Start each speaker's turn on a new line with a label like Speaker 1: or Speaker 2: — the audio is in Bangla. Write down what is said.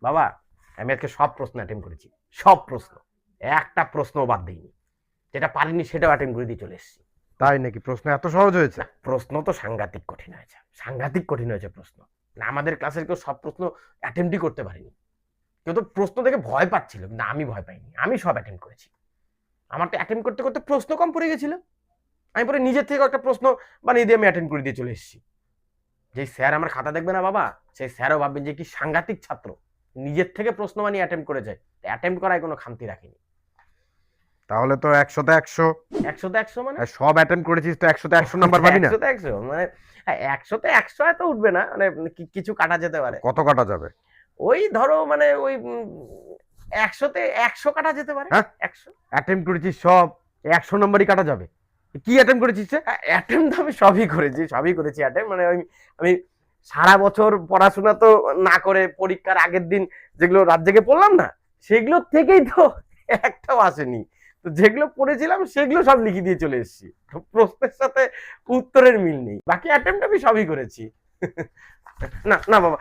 Speaker 1: বাবা আমি আজকে সব প্রশ্ন অ্যাটেম্প করেছি, সব প্রশ্ন, একটা প্রশ্নও বাদ দিইনি। যেটা পারিনি সেটাও অ্যাটেম্প করে দিয়ে চলে এসেছি।
Speaker 2: তাই নাকি? প্রশ্ন এত সহজ হয়েছে?
Speaker 1: প্রশ্ন তো সাংঘাতিক কঠিন হয়েছে, সাংঘাতিক কঠিন হয়েছে প্রশ্ন। না আমাদের ক্লাসের কেউ সব প্রশ্ন অ্যাটেম্পটই করতে পারেনি। কেউ তো প্রশ্ন দেখে ভয় পাচ্ছিল, কিন্তু আমি ভয় পাইনি, আমি সব অ্যাটেম্প করেছি। আমার তো অ্যাটেম্প করতে করতে প্রশ্ন কম পড়ে গেছিল, আমি পরে নিজের থেকে একটা প্রশ্ন বানিয়ে দিয়ে আমি অ্যাটেন্ড করে দিয়ে চলে এসেছি। যেই স্যার আমার খাতা দেখবে না বাবা, সেই স্যারও ভাববেন যে কি সাংঘাতিক ছাত্র, নিজের থেকে প্রশ্ন বানিয়ে অ্যাটেম্প করে যায়। অ্যাটেম্প করায় কোনো খামতি রাখিনি।
Speaker 2: তাহলে তো 100তে 100।
Speaker 1: 100তে 100 মানে
Speaker 2: সব অ্যাটেন্ড করেছিস তো 100তে 100 নাম্বার পাবি না?
Speaker 1: 100তে 100 মানে 100তে 100 এত উঠবে না, মানে কিছু কাটা যেতে পারে।
Speaker 2: কত কাটা যাবে?
Speaker 1: ওই ধরো মানে ওই 100তে 100 কাটা যেতে পারে।
Speaker 2: হ্যাঁ
Speaker 1: 100
Speaker 2: অ্যাটেম্প করেছিস সব, 100 নাম্বারই কাটা যাবে? কি অ্যাটেম্প করেছিস?
Speaker 1: অ্যাটেম্প তো আমি সবই করেছি, সবই করেছি অ্যাটেম্প। মানে আমি সারা বছর পড়াশোনা তো না করে পরীক্ষার আগের দিন যেগুলো রাত জেগে পড়লাম না, সেগুলো থেকেই তো একটাও আসেনি। তো যেগুলো পড়েছিলাম সেগুলো সব লিখে দিয়ে চলে এসেছি, প্রশ্নের সাথে উত্তরের মিল নেই। বাকি অ্যাটেম্প আমি সবই করেছি। না না বাবা,